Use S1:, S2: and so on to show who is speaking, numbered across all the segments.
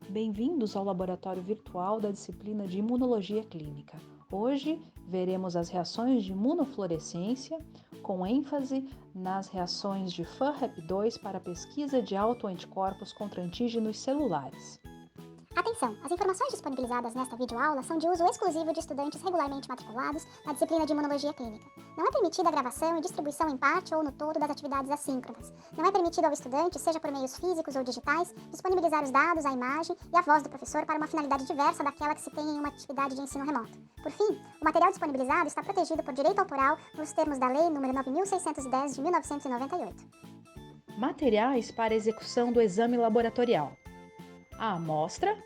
S1: Bem-vindos ao laboratório virtual da disciplina de Imunologia Clínica. Hoje veremos as reações de imunofluorescência, com ênfase nas reações de FARREP2 para a pesquisa de autoanticorpos contra antígenos celulares.
S2: Atenção! As informações disponibilizadas nesta videoaula são de uso exclusivo de estudantes regularmente matriculados na disciplina de Imunologia Clínica. Não é permitida a gravação e distribuição em parte ou no todo das atividades assíncronas. Não é permitido ao estudante, seja por meios físicos ou digitais, disponibilizar os dados, a imagem e a voz do professor para uma finalidade diversa daquela que se tem em uma atividade de ensino remoto. Por fim, o material disponibilizado está protegido por direito autoral nos termos da Lei nº 9.610 de 1998.
S1: Materiais para execução do exame laboratorial. A amostra,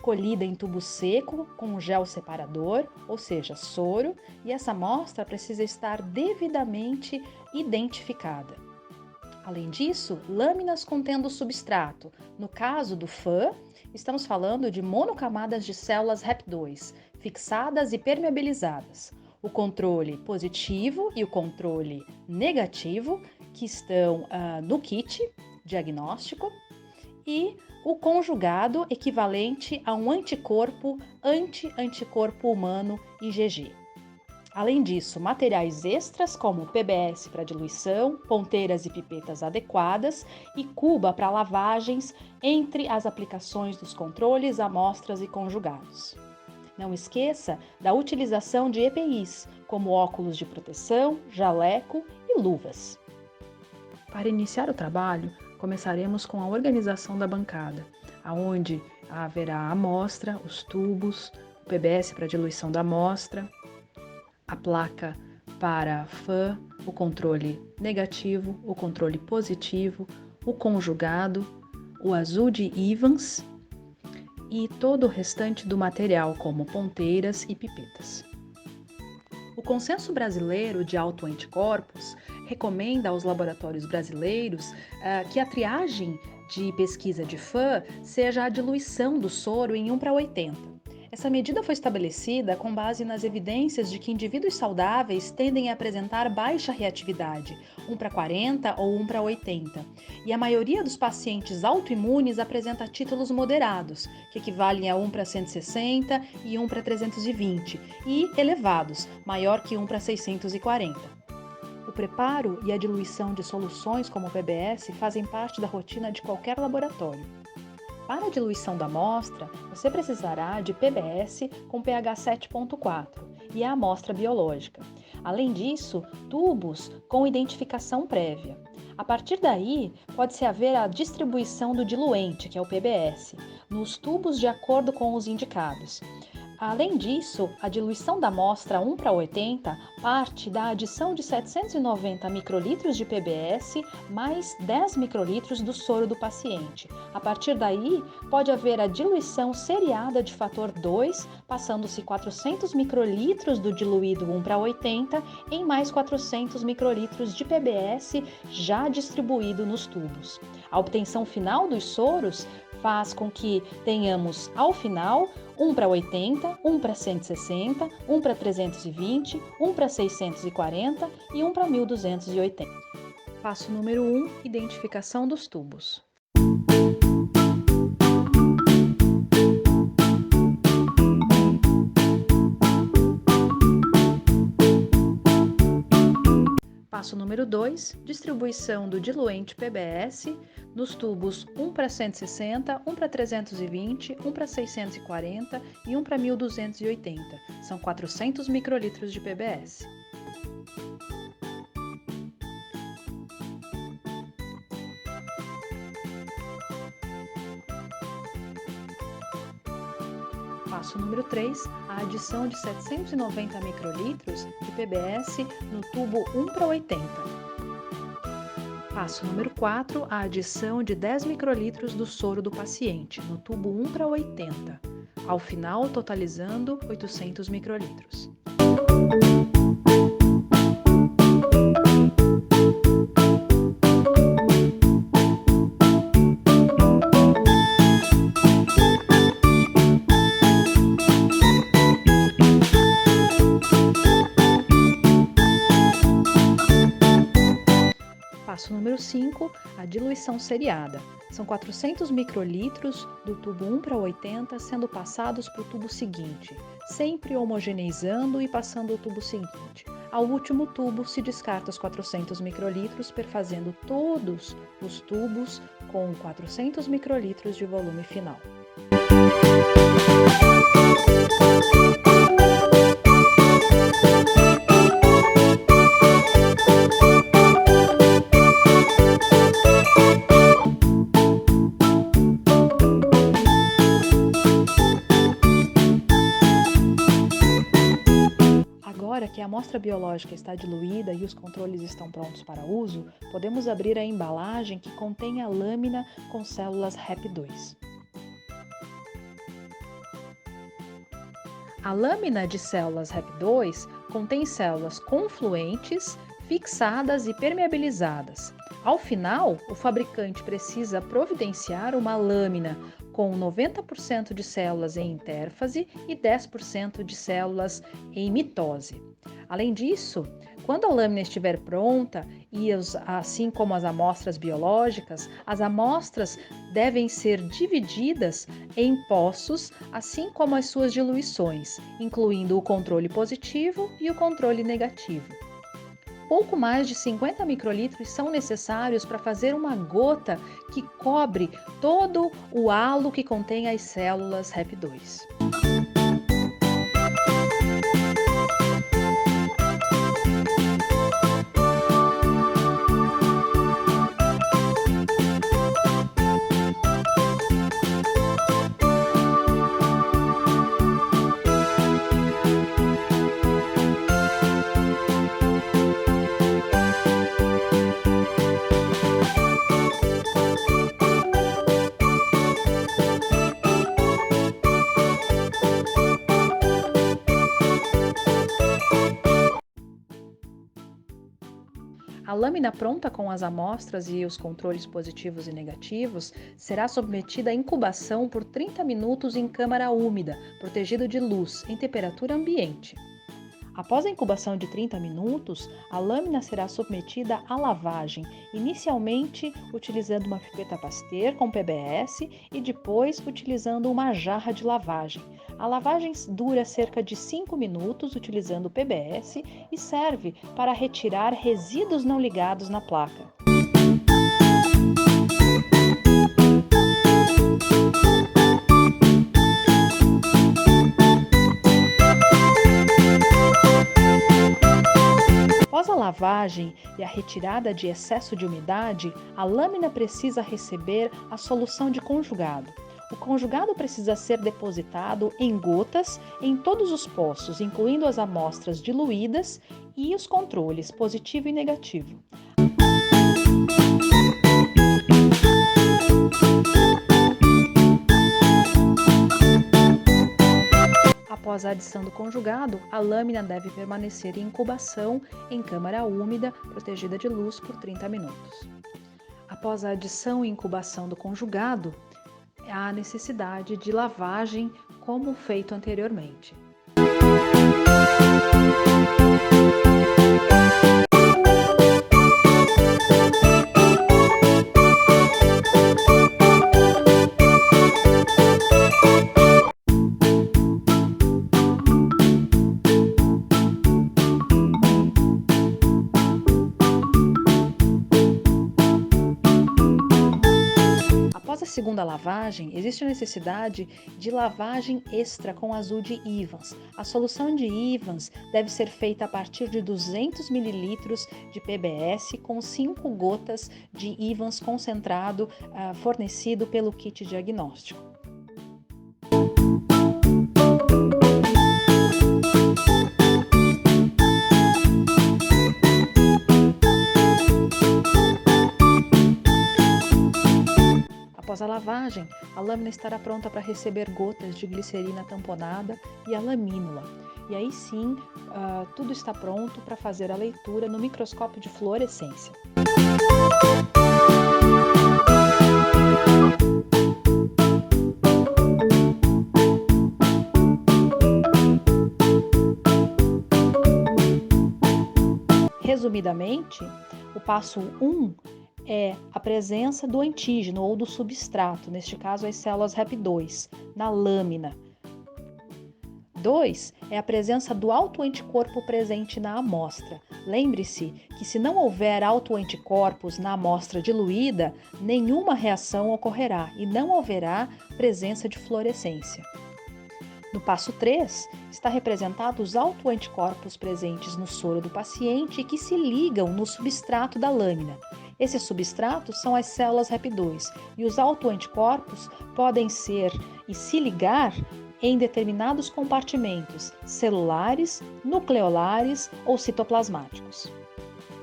S1: colhida em tubo seco com um gel separador, ou seja, soro, e essa amostra precisa estar devidamente identificada. Além disso, lâminas contendo substrato. No caso do FAM, estamos falando de monocamadas de células REP2, fixadas e permeabilizadas. O controle positivo e o controle negativo, que estão no kit diagnóstico, e o conjugado equivalente a um anticorpo anti-anticorpo humano IgG. Além disso, materiais extras como PBS para diluição, ponteiras e pipetas adequadas e cuba para lavagens entre as aplicações dos controles, amostras e conjugados. Não esqueça da utilização de EPIs, como óculos de proteção, jaleco e luvas. Para iniciar o trabalho, começaremos com a organização da bancada, onde haverá a amostra, os tubos, o PBS para diluição da amostra, a placa para FAM, o controle negativo, o controle positivo, o conjugado, o azul de Evans e todo o restante do material, como ponteiras e pipetas. O Consenso Brasileiro de Autoanticorpos recomenda aos laboratórios brasileiros que a triagem de pesquisa de FAM seja a diluição do soro em 1:80. Essa medida foi estabelecida com base nas evidências de que indivíduos saudáveis tendem a apresentar baixa reatividade, 1:40 ou 1:80, e a maioria dos pacientes autoimunes apresenta títulos moderados, que equivalem a 1:160 e 1:320, e elevados, maior que 1:640. O preparo e a diluição de soluções como o PBS fazem parte da rotina de qualquer laboratório. Para a diluição da amostra, você precisará de PBS com pH 7.4 e a amostra biológica. Além disso, tubos com identificação prévia. A partir daí, pode-se haver a distribuição do diluente, que é o PBS, nos tubos de acordo com os indicados. Além disso, a diluição da amostra 1:80 parte da adição de 790 microlitros de PBS mais 10 microlitros do soro do paciente. A partir daí, pode haver a diluição seriada de fator 2, passando-se 400 microlitros do diluído 1:80 em mais 400 microlitros de PBS já distribuído nos tubos. A obtenção final dos soros faz com que tenhamos, ao final, 1:80, 1:160, 1:320, 1:640 e 1:1280. Passo número 1, identificação dos tubos. Passo número 2, distribuição do diluente PBS nos tubos 1:160, 1:320, 1:640 e 1:1280. São 400 microlitros de PBS. Passo número 3, a adição de 790 microlitros de PBS no tubo 1:80. Passo número 4, a adição de 10 microlitros do soro do paciente no tubo 1:80, ao final totalizando 800 microlitros. Passo número 5, a diluição seriada. São 400 microlitros do tubo 1 para 80 sendo passados para o tubo seguinte, sempre homogeneizando e passando o tubo seguinte. Ao último tubo se descarta os 400 microlitros, perfazendo todos os tubos com 400 microlitros de volume final. Agora que a amostra biológica está diluída e os controles estão prontos para uso, podemos abrir a embalagem que contém a lâmina com células Rep2. A lâmina de células Rep2 contém células confluentes, fixadas e permeabilizadas. Ao final, o fabricante precisa providenciar uma lâmina com 90% de células em intérfase e 10% de células em mitose. Além disso, quando a lâmina estiver pronta, assim como as amostras biológicas, as amostras devem ser divididas em poços, assim como as suas diluições, incluindo o controle positivo e o controle negativo. Pouco mais de 50 microlitros são necessários para fazer uma gota que cobre todo o halo que contém as células Rep2. A lâmina pronta com as amostras e os controles positivos e negativos será submetida à incubação por 30 minutos em câmara úmida, protegido de luz, em temperatura ambiente. Após a incubação de 30 minutos, a lâmina será submetida à lavagem, inicialmente utilizando uma pipeta Pasteur com PBS e depois utilizando uma jarra de lavagem. A lavagem dura cerca de 5 minutos utilizando PBS e serve para retirar resíduos não ligados na placa. Após a lavagem e a retirada de excesso de umidade, a lâmina precisa receber a solução de conjugado. O conjugado precisa ser depositado em gotas em todos os poços, incluindo as amostras diluídas e os controles positivo e negativo. Após a adição do conjugado, a lâmina deve permanecer em incubação em câmara úmida, protegida de luz, por 30 minutos. Após a adição e incubação do conjugado, há necessidade de lavagem, como feito anteriormente. Após a segunda lavagem, existe a necessidade de lavagem extra com azul de Evans. A solução de Evans deve ser feita a partir de 200 ml de PBS com 5 gotas de Evans concentrado fornecido pelo kit diagnóstico. Após a lavagem, a lâmina estará pronta para receber gotas de glicerina tamponada e a lamínula. E aí sim, tudo está pronto para fazer a leitura no microscópio de fluorescência. Resumidamente, o passo 1 é a presença do antígeno ou do substrato, neste caso as células RAP2, na lâmina. 2 é a presença do autoanticorpo presente na amostra. Lembre-se que se não houver autoanticorpos na amostra diluída, nenhuma reação ocorrerá e não haverá presença de fluorescência. No passo 3, está representado os autoanticorpos presentes no soro do paciente e que se ligam no substrato da lâmina. Esses substratos são as células RAP2 e os autoanticorpos podem ser e se ligar em determinados compartimentos celulares, nucleolares ou citoplasmáticos.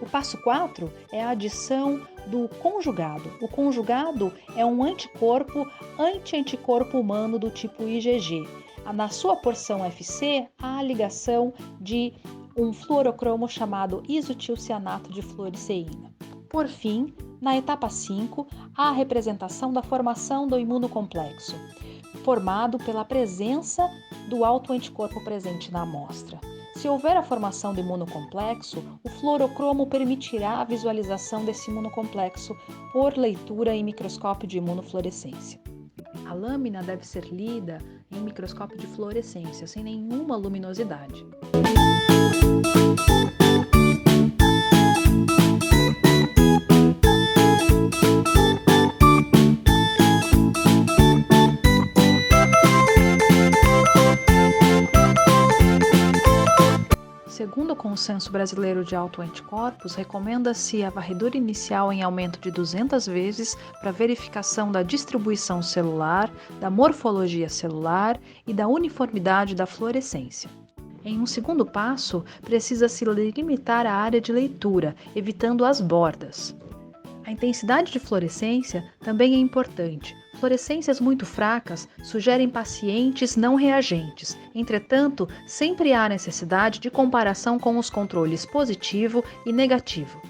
S1: O passo 4 é a adição do conjugado. O conjugado é um anticorpo anti-anticorpo humano do tipo IgG. Na sua porção FC, há a ligação de um fluorocromo chamado isotilcianato de fluoriceína. Por fim, na etapa 5, há a representação da formação do imunocomplexo, formado pela presença do autoanticorpo presente na amostra. Se houver a formação do imunocomplexo, o fluorocromo permitirá a visualização desse imunocomplexo por leitura em microscópio de imunofluorescência. A lâmina deve ser lida em microscópio de fluorescência, sem nenhuma luminosidade. Segundo o Consenso Brasileiro de Autoanticorpos, recomenda-se a varredura inicial em aumento de 200 vezes para verificação da distribuição celular, da morfologia celular e da uniformidade da fluorescência. Em um segundo passo, precisa-se limitar a área de leitura, evitando as bordas. A intensidade de fluorescência também é importante. Fluorescências muito fracas sugerem pacientes não reagentes. Entretanto, sempre há necessidade de comparação com os controles positivo e negativo.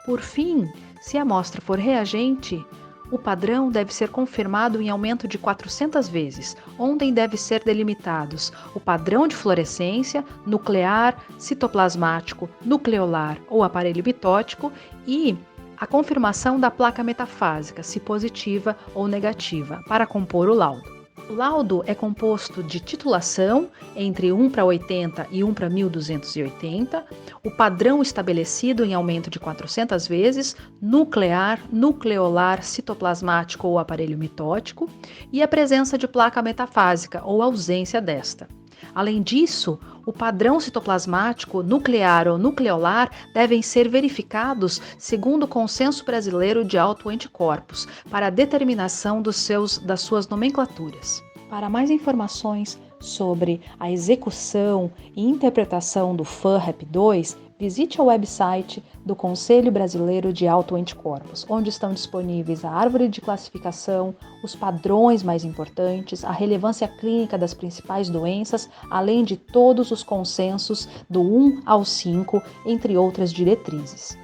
S1: Por fim, se a amostra for reagente, o padrão deve ser confirmado em aumento de 400 vezes, onde devem ser delimitados o padrão de fluorescência, nuclear, citoplasmático, nucleolar ou aparelho mitótico e a confirmação da placa metafásica, se positiva ou negativa, para compor o laudo. O laudo é composto de titulação entre 1:80 e 1:1280, o padrão estabelecido em aumento de 400 vezes, nuclear, nucleolar, citoplasmático ou aparelho mitótico, e a presença de placa metafásica ou ausência desta. Além disso, o padrão citoplasmático, nuclear ou nucleolar devem ser verificados segundo o Consenso Brasileiro de Autoanticorpos para a determinação das suas nomenclaturas. Para mais informações sobre a execução e interpretação do FANRAP2, visite o website do Conselho Brasileiro de Autoanticorpos, onde estão disponíveis a árvore de classificação, os padrões mais importantes, a relevância clínica das principais doenças, além de todos os consensos do 1 ao 5, entre outras diretrizes.